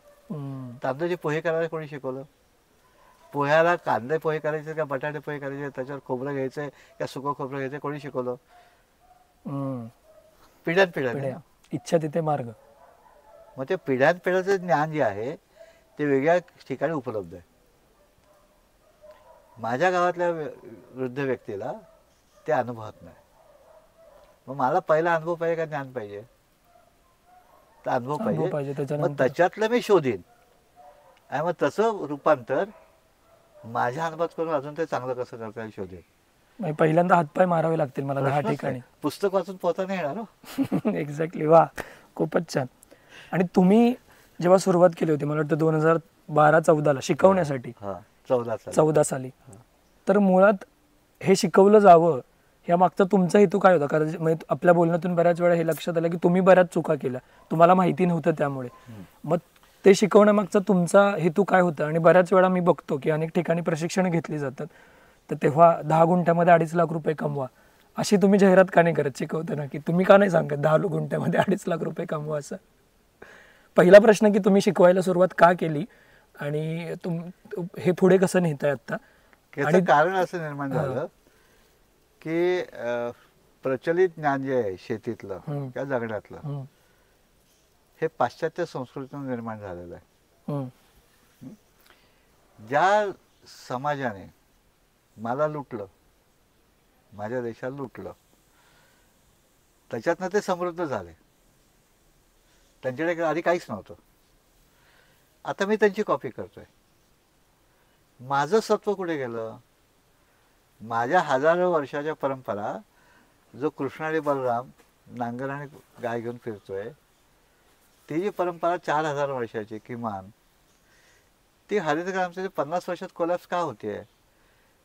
तांदूळचे पोहे करायला कोणी शिकवलं? पोह्याला कांदे पोहे करायचे का बटाटे पोहे करायचे, त्याच्यावर खोबरं घ्यायचंय का सुकं खोबरं घ्यायचं, कोणी शिकवलं? पिढ्यानपिढ्या. इच्छा तिथे मार्ग. मग ते पिढ्यानपिढ्याचं ज्ञान जे आहे ते वेगळ्या ठिकाणी उपलब्ध आहे. माझ्या गावातल्या वृद्ध व्यक्तीला ते अनुभवत नाही. मग मला पहिला अनुभव पाहिजे का ज्ञान पाहिजे? तर अनुभव पाहिजे. मग त्याच्यातलं मी शोधीन आणि मग तसं रूपांतर माझ्या अनुभवात करून अजून ते चांगलं कसं करता येईल शोधेन. पहिल्यांदा हातपाय मारावे लागतील मला 10 ठिकाणी. पुस्तक वाचून पोहता नाही येणार. एक्झॅक्टली. वा, खूपच छान. आणि तुम्ही जेव्हा सुरुवात केली होती, मला वाटतं 2012-14 शिकवण्यासाठी, 14 साली, तर मुळात हे शिकवलं जावं या मागचा तुमचा हेतू काय होता? कारण आपल्या बोलण्यातून बऱ्याच वेळा हे लक्षात आलं की तुम्ही बऱ्याच चुका केल्या, तुम्हाला माहिती नव्हतं त्यामुळे. मग ते शिकवण्यामागचा तुमचा हेतू काय होता? आणि बऱ्याच वेळा मी बघतो की अनेक ठिकाणी प्रशिक्षण घेतली जातात, तर तेव्हा 10 गुंठ्यामध्ये 2.5 लाख रुपये कमवा अशी तुम्ही जाहिरात का नाही करत शिकवताना? की तुम्ही का नाही सांगत 10 गुंठ्यामध्ये 2.5 लाख रुपये कमवा असं? पहिला प्रश्न की तुम्ही शिकवायला सुरुवात का केली आणि हे पुढे कसं नेताय आता? आणि कारण असं निर्माण झालं की प्रचलित ज्ञान जे आहे शेतीतलं किंवा जगण्यातलं हे पाश्चात्य संस्कृतीतून निर्माण झालेलं आहे. ज्या समाजाने मला लुटलं, माझ्या देशाला लुटलं, त्याच्यातनं ते समृद्ध झाले. त्यांच्याकडे आधी काहीच नव्हतं. आता मी त्यांची कॉपी करतोय. माझं सत्व कुठे गेलं? माझ्या हजारो वर्षाच्या परंपरा, जो कृष्ण आणि बलराम नांगर आणि गाय घेऊन फिरतोय, ती जी परंपरा 4000 वर्षाची किमान, ती हरितक्रांतीच्या 50 वर्षात कोलॅप्स का होते?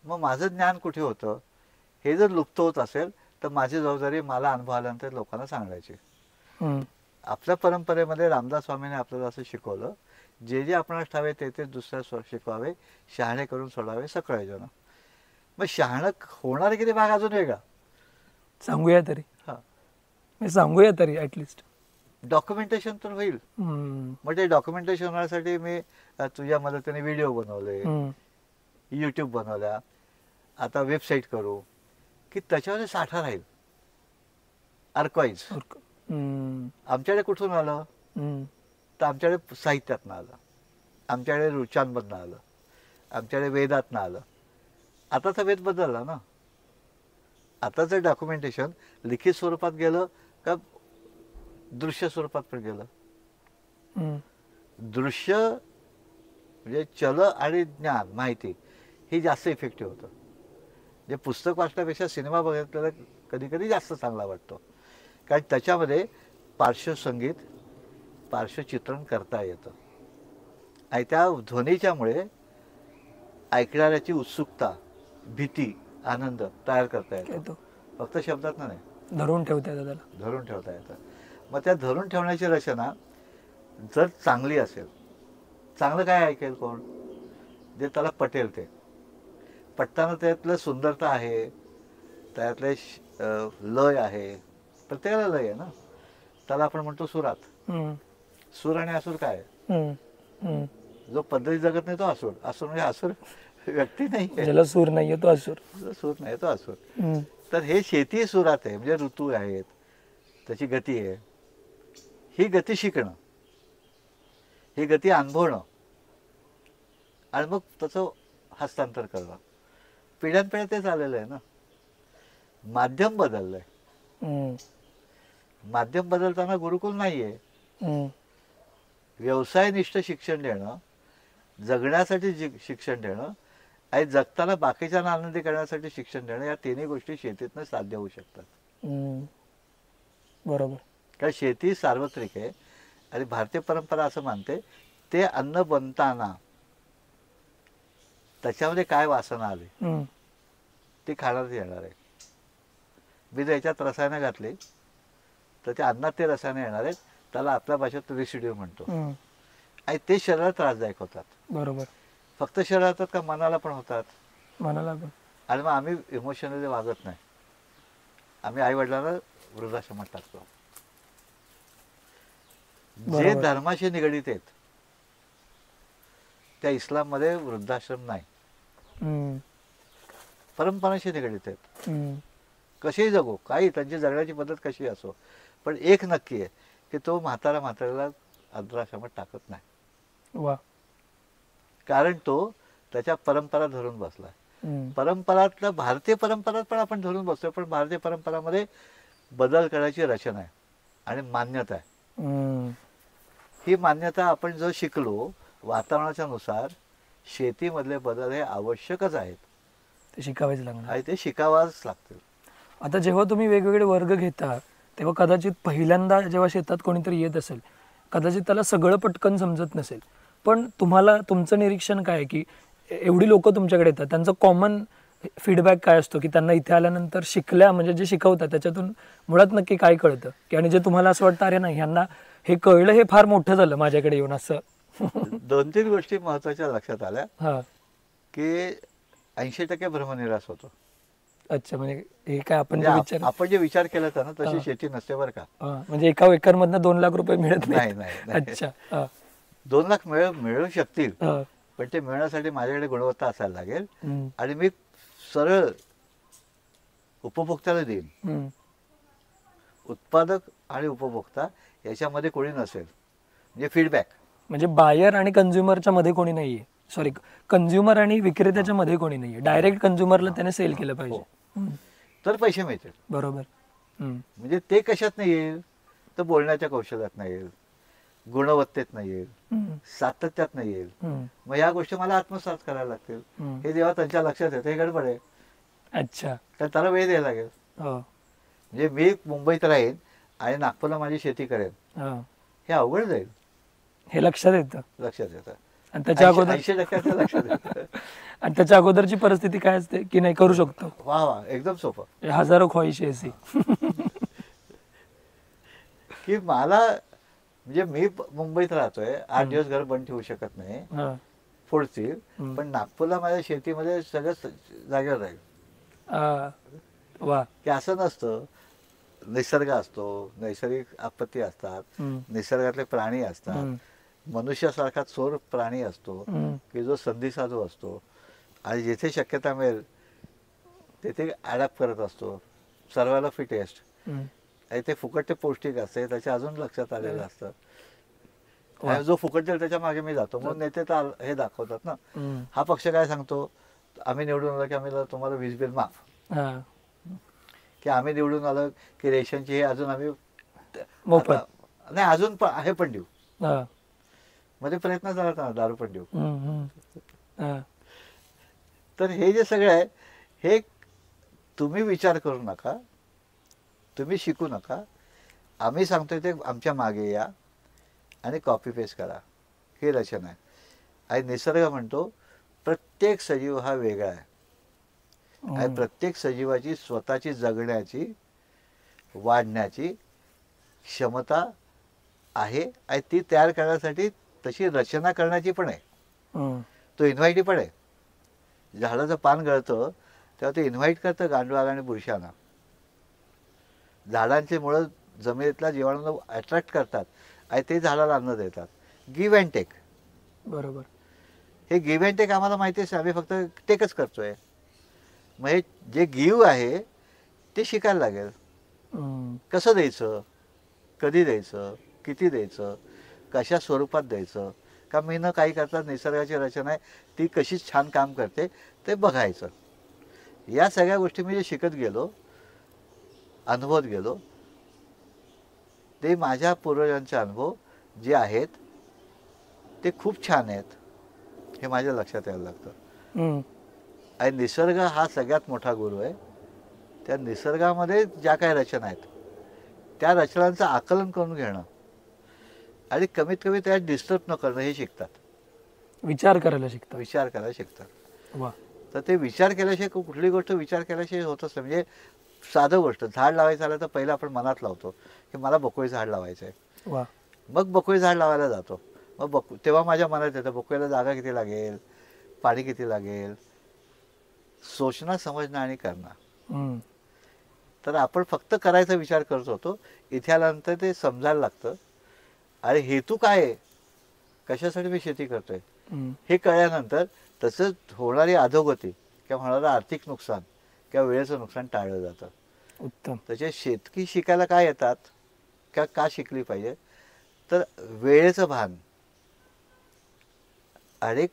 मग माझं ज्ञान कुठे होतं? हे जर लुप्त होत असेल तर माझी जबाबदारी मला अनुभव आल्यानंतर लोकांना सांगायची. आपल्या परंपरेमध्ये रामदास स्वामींनी आपल्याला असं शिकवलं, जे जे आपणास ठावे ते ते दुसऱ्या शिकवावे, शहाणे करून सोडावे सकळ जन. मग शहाणं होणार किती भाग अजून वेगळा सांगूया तरी. सांगूया तरी ऍटलिस्ट डॉक्युमेंटेशन तर होईल. मग ते डॉक्युमेंटेशन होण्यासाठी मी तुझ्या मदतीने व्हिडिओ बनवले, यूट्यूब बनवल्या, आता वेबसाईट करू की त्याच्यामध्ये साठा राहील. आर्काइव्ज आमच्याकडे कुठून आलं? तर आमच्याकडे साहित्यातनं आलं, आमच्याकडे ऋचांमधनं आलं, आमच्याकडे वेदातनं आलं. आताचा वेद बदलला ना. आताचं डॉक्युमेंटेशन लिखित स्वरूपात गेलं का दृश्य स्वरूपात पण गेलं. दृश्य म्हणजे चल आणि ज्ञान माहिती हे जास्त इफेक्टिव्ह होतं. जे पुस्तक वाचण्यापेक्षा सिनेमा बघितलेला कधी कधी जास्त चांगला वाटतो, कारण त्याच्यामध्ये पार्श्वसंगीत, पार्श्वचित्रण करता येतं आणि त्या ध्वनीच्यामुळे ऐकणाऱ्याची उत्सुकता, भीती, आनंद तयार करता येतो. फक्त शब्दात नाही, धरून ठेवता येतं, त्याला धरून ठेवता येतं. मग त्या धरून ठेवण्याची रचना जर चांगली असेल, चांगलं काय ऐकेल कोण? जे त्याला पटेल ते. पटताना त्यातलं सुंदरता आहे, त्यातले लय आहे, प्रत्येकाला लय आहे ना. त्याला आपण म्हणतो सुरात. सूर आणि असुर काय? जो पद्धती जगत नाही तो असुर. असुर म्हणजे असुर व्यक्ती नाही, ज्याला सूर नाहीये तो असुर. सूर नाही तो असुर. तर हे शेती सुरात आहे, म्हणजे ऋतू आहेत, त्याची गती आहे. ही गती शिकणं, ही गती अनुभवणं आणि मग त्याचं हस्तांतर करणं. पिढ्यानपिढ्या तेच आलेलं आहे ना. माध्यम बदललंय. माध्यम बदलताना गुरुकुल नाहीये. व्यवसायनिष्ठ शिक्षण देणं, जगण्यासाठी शिक्षण देणं आणि जगताना बाकीच्यांना आनंदी करण्यासाठी शिक्षण देणं, या तिन्ही गोष्टी शेतीतनं साध्य होऊ शकतात. बरोबर. कारण शेती सार्वत्रिक आहे आणि भारतीय परंपरा असं मानते, ते अन्न बनताना त्याच्यामध्ये काय वासना आली ती खाण्यात येणार आहे. मी जर याच्यात रसायनं घातली तर त्या अन्नात ते रसायनं येणार आहेत. त्याला आपल्या भाषेत रेसिड्यू म्हणतो आणि ते शरीराला त्रासदायक होतात. बरोबर. फक्त शरीरात का मनाला पण होतात. म्हणाला पण. आणि मग आम्ही इमोशनली वागत नाही. आम्ही आई वडिलांना वृद्धाश्रमात टाकतो. जे बरोबर. धर्माशी निगडीत आहेत त्या इस्लाममध्ये वृद्धाश्रम नाही. हम्म, परंपराशी निगडीत आहेत. हम्म, कसेही जगो, काही त्यांची जगण्याची पद्धत कशी असो, पण एक नक्की आहे की तो म्हाताऱ्याला वृद्धाश्रमात टाकत नाही. वा. कारण तो त्याच्या परंपरा धरून बसला. हम्म, परंपरातलं भारतीय परंपरात पण आपण धरून बसतोय, पण भारतीय परंपरामध्ये बदल करण्याची रचना आहे आणि मान्यता आहे. हम्म, ही मान्यता आपण जर शिकलो वातावरणाच्या नुसार, शेतीमधले बदल हे आवश्यकच आहेत ते शिकावेच लागणार. आणि ते शिकावाच लागतील. आता जेव्हा तुम्ही वेगवेगळे वर्ग घेता तेव्हा कदाचित पहिल्यांदा जेव्हा शेतात कोणीतरी येत असेल, कदाचित त्याला सगळं पटकन समजत नसेल, पण तुम्हाला तुमचं निरीक्षण काय आहे की एवढी लोक तुमच्याकडे येतात, त्यांचा कॉमन फीडबॅक काय असतो की त्यांना इथे आल्यानंतर शिकल्या म्हणजे जे शिकवतात त्याच्यातून मुळात नक्की काय कळतं की, आणि जे तुम्हाला असं वाटतं अरे नाही ह्यांना हे कळलं, हे फार मोठं झालं माझ्याकडे येऊन असं? 2-3 गोष्टी महत्वाच्या लक्षात आल्या हा. की 80% भ्रमनिरास होतो. अच्छा, म्हणजे हे काय आपण जे म्हणजे विचार आपण जे विचार केला होता ना तशी हा. शेती नसते बरं का. म्हणजे एका एकर मधनं 2 लाख रुपये मिळत नाही नाही? नाही नाही. अच्छा. हा. 2 लाख मिळू शकतील, हा. पण ते मिळण्यासाठी माझ्याकडे गुणवत्ता असायला लागेल हम्म, आणि मी सरळ उपभोक्त्याला देईन. हम्म, उत्पादक आणि उपभोक्ता याच्यामध्ये कोणी नसेल, म्हणजे फीडबॅक. म्हणजे बायर आणि कन्झ्युमरच्या मध्ये कोणी नाहीये, सॉरी कन्झ्युमर आणि विक्रेत्याच्या मध्ये कोणी नाहीये, डायरेक्ट कन्झ्युमरला त्याने सेल केलं पाहिजे. हम्म, तर पैसे मिळतील. बरोबर. हम्म, म्हणजे ते कशात नाही येईल, तर बोलण्याच्या कौशल्यात नाही येईल, गुणवत्तेत नाही येईल, हम्म, सातत्यात नाही येईल. हम्म, मग या गोष्टी मला आत्मसात करायला लागतील. हम्म. हे जेव्हा त्यांच्या लक्षात येतं हे गडबड आहे, अच्छा. तर त्याला वेळ द्यायला लागेल. हो. म्हणजे मी मुंबईत राहीन आणि नागपूरला माझी शेती करेन, हा. हे अवघड जाईल. हे लक्षात येतं. लक्षात येतं. आणि त्याच्या अगोदर 80% लक्षात येतं. आणि त्याच्या अगोदरची परिस्थिती काय असते की नाही करू शकतो? वा वा, एकदम सोपं. हे हजारो ख्वाहिशी ऐसी. की मला म्हणजे मी मुंबईत राहतोय, 8 दिवस घर बंद ठेवू शकत नाही, हा. फोडतील, हम्म. पण नागपूरला माझ्या शेतीमध्ये सगळं जागेवर राहील. आ, वा. की असं नसतं. निसर्ग असतो, नैसर्गिक आपत्ती असतात, हम्म, निसर्गातले प्राणी असतात, हम्म, मनुष्यासारखा चोर प्राणी असतो हम्म, की जो संधिसाधू असतो आणि जिथे शक्यता मिळेल तिथे ॲडॅप्ट करत असतो, सर्वायला फिटेस्ट. हम्म. आणि ते फुकट ते पौष्टिक असते, त्याच्या अजून लक्षात आलेलं असतं. वा. आणि जो फुकट देईल त्याच्या मागे मी जातो. मग नेते तर हे दाखवतात ना, हम्म. हा पक्ष काय सांगतो, आम्ही निवडून आलो की आम्ही तुम्हाला वीज बिल माफ, हा. की आम्ही निवडून आलो की रेशनची हे अजून आम्ही मोफत. आता- नाही अजून पण हे पण देऊ. हा. मध्ये प्रयत्न झाला होता ना, दारू पण देऊ. हम्म, हम्म. हा. तर हे जे सगळं आहे हे तुम्ही विचार करू नका, तुम्ही शिकू नका. आम्ही सांगतोय ते आमच्या मागे या आणि कॉपी पेस्ट करा, ही रचना आहे. आणि निसर्ग म्हणतो प्रत्येक सजीव हा वेगळा आहे आणि प्रत्येक सजीवाची स्वतःची जगण्याची, वाढण्याची क्षमता आहे आणि ती तयार करण्यासाठी तशी रचना करण्याची पण आहे. हम्म. तो इन्व्हायटी पण आहे. झाडाचं पान गळतं तेव्हा ते इन्व्हाइट करतं गांडवाला आणि बुरशांना. झाडांची मुळं जमिनीतल्या जीवाणूंना अट्रॅक्ट करतात आणि ते झाडाला अन्न देतात. Give and take. बरोबर. हे गिव्ह अँड टेक आम्हाला माहिती आहे, आम्ही फक्त टेकच करतोय. मग हे जे गिव्ह आहे ते शिकायला लागेल. हम्म. कसं द्यायचं, कधी द्यायचं, किती द्यायचं, कशा स्वरूपात द्यायचं. का मी न काही करता निसर्गाची रचना आहे ती कशी छान काम करते ते बघायचं. या सगळ्या गोष्टी मी जे शिकत गेलो, अनुभवत गेलो, ते माझ्या पूर्वजांचे अनुभव जे आहेत ते खूप छान आहेत हे माझ्या लक्षात यायला लागतं. हम्म. आणि निसर्ग हा सगळ्यात मोठा गुरु आहे. त्या निसर्गामध्ये ज्या काही रचना आहेत त्या रचनांचं आकलन करून घेणं आणि कमीत कमी त्यात डिस्टर्ब न करणं हे शिकतात. विचार करायला शिकतो. विचार करायला शिकतात. वा. तर ते विचार केल्याशिवाय कुठली गोष्ट विचार केल्याशिवाय होतच नाही. म्हणजे साधं गोष्ट, झाड लावायचं आलं तर पहिलं आपण मनात लावतो की मला बकोळी झाड लावायचं आहे. वा. मग बकोळी झाड लावायला जातो. मग तेव्हा माझ्या मनात येतं बकोळीला जागा किती लागेल, पाणी किती लागेल, सोचणं, समजणं आणि करणं. हम्म. तर आपण फक्त करायचा विचार करत होतो. इथे आल्यानंतर ते समजायला लागतं आणि हेतू काय आहे, कशासाठी मी शेती करतोय हम्म. हे कळल्यानंतर तसंच होणारी अधोगती किंवा होणारं आर्थिक नुकसान किंवा वेळेचं नुकसान टाळलं जातं. उत्तम. त्याचे शेतकी शिकायला काय येतात किंवा का शिकली पाहिजे, तर वेळेचं भान, अनेक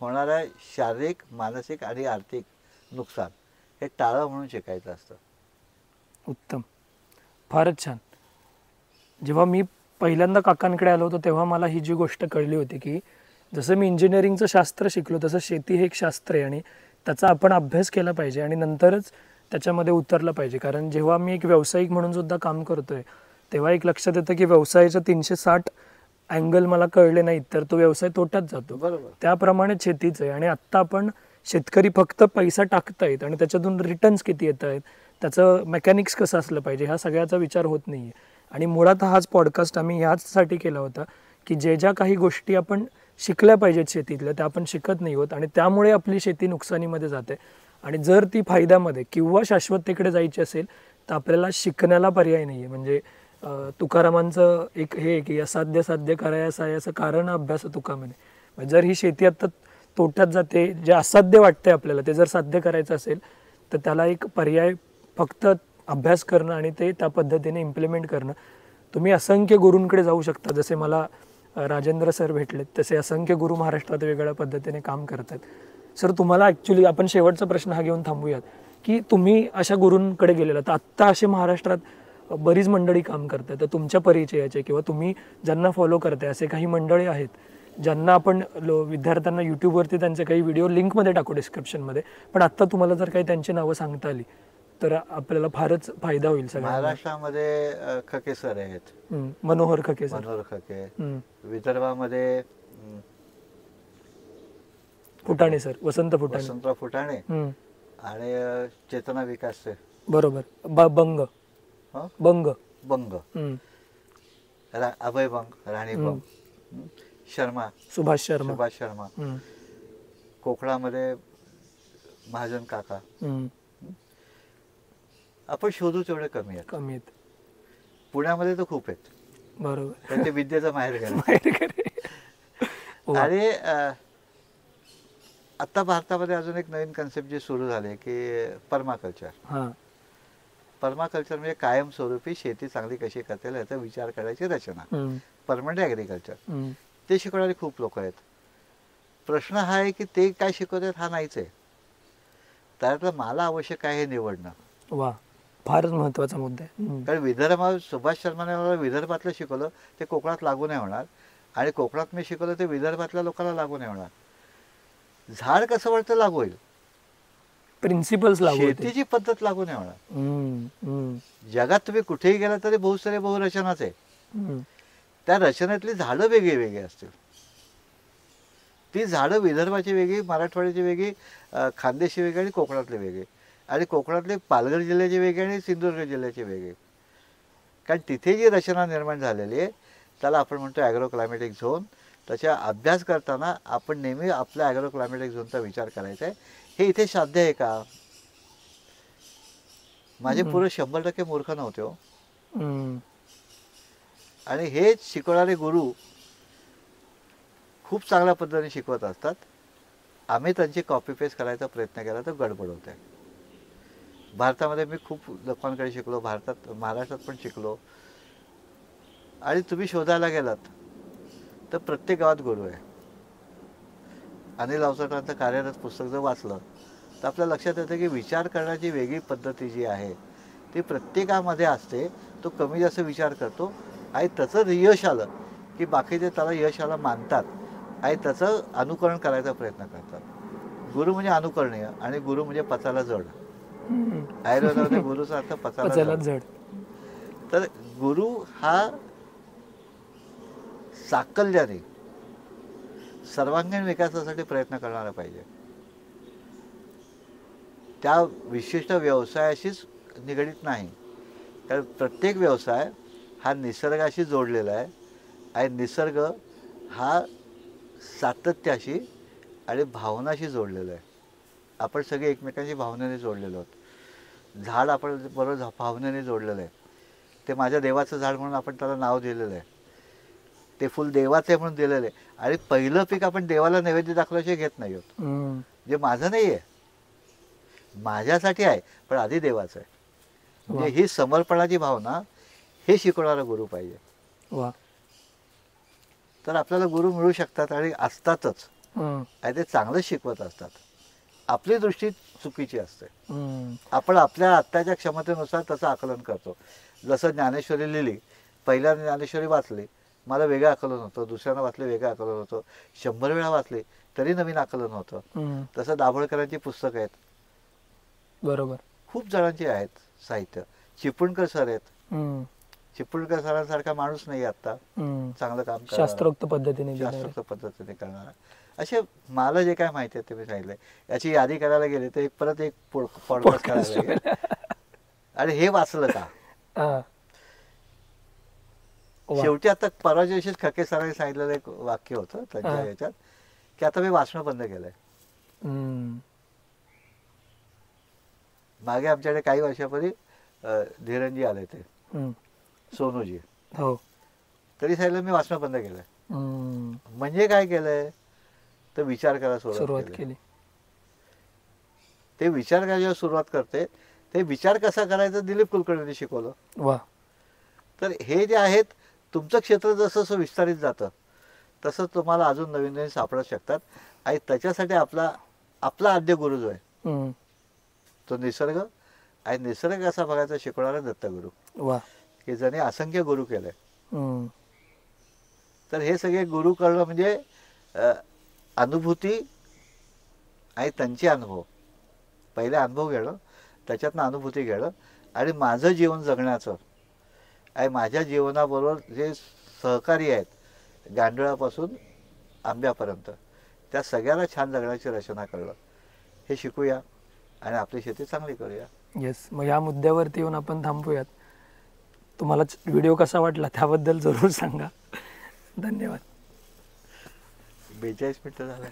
होणाऱ्या शारीरिक, मानसिक आणि आर्थिक नुकसान हे टाळं म्हणून शिकायचं असतं. उत्तम. फारच छान. जेव्हा मी पहिल्यांदा काकांकडे आलो होतो तेव्हा मला ही जी गोष्ट कळली होती की जसं मी इंजिनिअरिंगचं शास्त्र शिकलो तसं शेती हे एक शास्त्र आहे आणि त्याचा आपण अभ्यास केला पाहिजे आणि नंतरच त्याच्यामध्ये उतरलं पाहिजे. कारण जेव्हा मी एक व्यावसायिक म्हणून सुद्धा काम करतोय तेव्हा एक लक्षात येतं की व्यवसायाचं 360 अँगल मला कळले नाहीत तर तो व्यवसाय तोट्यात जातो. बरोबर. त्याप्रमाणे शेतीचं आहे आणि आत्ता आपण शेतकरी फक्त पैसा टाकतायत आणि त्याच्यातून रिटर्न्स किती येत आहेत, त्याचं मेकॅनिक्स कसं असलं पाहिजे ह्या सगळ्याचा विचार होत नाही आहे. आणि मुळात हाच पॉडकास्ट आम्ही ह्याचसाठी केला होता की ज्या काही गोष्टी आपण शिकल्या पाहिजेत शेतीतल्या त्या आपण शिकत नाही आहोत आणि त्यामुळे आपली शेती नुकसानीमध्ये जाते. आणि जर ती फायद्यामध्ये किंवा शाश्वततेकडे जायची असेल तर आपल्याला शिकण्याला पर्याय नाही आहे. म्हणजे तुकारामांचं एक हे की असाध्य साध्य करायचं आहे असं कारण अभ्यास तुका म्हणे. जर ही शेती आता तोट्यात जाते, जे असाध्य वाटते आपल्याला ते जर साध्य करायचं असेल तर त्याला एक पर्याय फक्त अभ्यास करणं आणि ते त्या पद्धतीने इम्प्लिमेंट करणं. तुम्ही असंख्य गुरूंकडे जाऊ शकता, जसे मला राजेंद्र सर भेटलेत तसे असंख्य गुरु महाराष्ट्रात वेगवेगळ्या पद्धतीने काम करतात. सर तुम्हाला ॲक्च्युली आपण शेवटचा प्रश्न हा घेऊन थांबूयात की तुम्ही अशा गुरूंकडे गेलेला तर आत्ता असे महाराष्ट्रात बरीच मंडळी काम करतात, तर तुमच्या परिचयाचे किंवा तुम्ही ज्यांना फॉलो करताय असे काही मंडळी आहेत ज्यांना आपण विद्यार्थ्यांना यूट्यूबवरती त्यांचे काही व्हिडिओ लिंकमध्ये टाकू डिस्क्रिप्शनमध्ये, पण आत्ता तुम्हाला जर काही त्यांची नावं सांगता आली तर आपल्याला फारच फायदा होईल सगळ्यांना. महाराष्ट्रामध्ये खके सर आहेत, मनोहर खके सर. मनोहर खके. विदर्भामध्ये फुटाणे सर, वसंत फुटाणे. वसंतराव फुटाणे आणि चेतना विकासचे. बरोबर. बंग. हं? बंग. बंग. अभय बंग, राणी बंग, शर्मा, सुभाष शर्मा. सुभाष शर्मा. कोकणामध्ये महाजन काका. आपण शोधू तेवढे कमी आहेत. कमी आहेत. पुण्यामध्ये तर खूप आहेत. बरोबर. पण ते विद्येचं माहेरघर. आणि आता भारतामध्ये अजून एक नवीन कन्सेप्ट जी सुरू झाली की पर्माकल्चर. पर्माकल्चर म्हणजे कायमस्वरूपी शेती चांगली कशी करता येईल याचा विचार करायची रचना, परमनंट ॲग्रिकल्चर. ते शिकवणारे खूप लोक आहेत. प्रश्न हा आहे की ते काय शिकवतात हा नाहीच आहे, त्यातलं मला आवश्यक आहे हे निवडणं. वा, फारच महत्वाचा मुद्दा आहे. कारण विदर्भात सुभाष शर्माने मला विदर्भातलं शिकवलं ते कोकणात लागू नाही होणार आणि कोकणात मी शिकवलं ते विदर्भातल्या लोकांना लागू नाही होणार. झाड कसं वाटतं लागू होईल, प्रिन्सिपल्स लागू होतील. शेतीची पद्धत लागू नाही होणार. जगात तुम्ही कुठेही गेला तरी बहुत सारे बहुरचनाच आहे. त्या रचनेतली झाडं वेगळी वेगळी असतील. ती झाडं विदर्भाची वेगळी, मराठवाड्याची वेगळी, खानदेशी वेगळी आणि कोकणातली वेगळी, आणि कोकणातले पालघर जिल्ह्याची वेगळी आणि सिंधुदुर्ग जिल्ह्याची वेगळी. कारण तिथे जी रचना निर्माण झालेली आहे त्याला आपण म्हणतो ॲग्रो क्लायमॅटिक झोन. त्याचा अभ्यास करताना आपण नेहमी आपल्या ॲग्रो क्लायमॅटिक झोनचा विचार करायचा आहे. हे इथे साध्य आहे का? माझे पुरे 100% मूर्ख नव्हते हो. आणि हे शिकवणारे गुरु खूप चांगल्या पद्धतीने शिकवत असतात. आम्ही त्यांची कॉपी पेस्ट करायचा प्रयत्न केला तर गडबड होते. भारतामध्ये मी खूप लोकांकडे शिकलो, महाराष्ट्रात पण शिकलो. आणि तुम्ही शोधायला गेलात तर प्रत्येक गावात गुरु आहे. अनिल अवचटांचं कार्यरत पुस्तक जर वाचलं तर आपल्या लक्षात येतं की विचार करण्याची वेगळी पद्धती जी आहे ती प्रत्येकामध्ये असते. तो कमी जास्त विचार करतो आणि त्याचं यश आलं की बाकीचे त्याला यशाला मानतात आणि त्याचं अनुकरण करायचा प्रयत्न करतात. गुरु म्हणजे अनुकरणीय आणि गुरु म्हणजे पचायला जड. आयुर्वेदामध्ये गुरुचा अर्थ पचायला जड. तर गुरु हा साकल्याने सर्वांगीण विकासासाठी प्रयत्न करणारा पाहिजे. त्या विशिष्ट व्यवसायाशीच निगडीत नाही, कारण प्रत्येक व्यवसाय हा निसर्गाशी जोडलेला आहे आणि निसर्ग हा सातत्याशी आणि भावनाशी जोडलेला आहे. आपण सगळे एकमेकांशी भावनेने जोडलेलो आहोत. झाड आपण बरोबर भावनेने जोडलेलं आहे. ते माझ्या देवाचं झाड म्हणून आपण त्याला नाव दिलेलं आहे. ते फुल देवाचं आहे म्हणून दिलेलं आहे. आणि पहिलं पीक आपण देवाला नैवेद्य दाखवल्याशिवाय घेत नाही आहोत. जे माझं नाही आहे, माझ्यासाठी आहे, पण आधी देवाचं आहे. म्हणजे ही समर्पणाची भावना हे शिकवणारा गुरु पाहिजे. वा. तर आपल्याला गुरु मिळू शकतात आणि असतातच. आणि ते चांगलं शिकवत असतात. आपली दृष्टी चुकीची असते. आपण आपल्या आत्ताच्या क्षमतेनुसार तसं आकलन करतो. जसं ज्ञानेश्वरी लिहिली, पहिल्या ज्ञानेश्वरी वाचली, मला वेगळं आकलन होतं, दुसऱ्यांना वाचले वेगळं आकलन होतं, 100 वेळा वाचले तरी नवीन आकलन होतं. तसं दाभोळकरांची पुस्तकं आहेत, बरोबर, खूप जणांची आहेत साहित्य. चिपळूणकर सर आहेत. चिपळूणकर सरांसारखा माणूस नाही आता चांगलं काम करणारा, शास्त्रोक्त पद्धतीने करणारा. असे मला जे काय माहिती आहे ते मी सांगितलंय. याची यादी करायला गेले तर परत एक पॉडकास्ट करायला लागेल. आणि हे वाचलं का? शेवटी आता परवा दिवशीच खके सरांनी सांगितलेलं एक वाक्य होतं त्यांच्या याच्यात, की आता मी वाचणं बंद केलंय. मागे आमच्याकडे काही वर्षापूर्वी धीरनजी आले, ते सोनूजी, हो, तरी सांगितलं मी वाचणं बंद केलंय. म्हणजे काय केलंय तर विचार करायला सुरुवात केली. ते विचार करायला सुरुवात करते. ते विचार कसा करायचा दिलीप कुलकर्णींनी शिकवलं. वा. तर हे जे आहेत, तुमचं क्षेत्र जसं जसं विस्तारित जातं तसं तुम्हाला अजून नवीन नवीन सापडत शकतात. आणि त्याच्यासाठी आपला आद्य गुरु जो आहे तो निसर्ग, आणि निसर्ग कसा बघायचा शिकवणारा दत्तगुरु. वा. की ज्याने असंख्य गुरु केले. तर हे सगळे गुरु करणं म्हणजे अनुभूती आणि त्यांचे अनुभव, पहिले अनुभव घेणं, त्याच्यातनं अनुभूती घेणं, आणि माझं जीवन जगण्याचं आणि माझ्या जीवनाबरोबर जे सहकारी आहेत गांडुळापासून आंब्यापर्यंत त्या सगळ्यांना छान जगण्याची रचना करणं, हे शिकूया आणि आपली शेती चांगली करूया. येस. मग या मुद्द्यावरती येऊन आपण थांबूयात. तुम्हाला व्हिडिओ कसा वाटला त्याबद्दल जरूर सांगा. धन्यवाद. 42 मिनिटं झालं.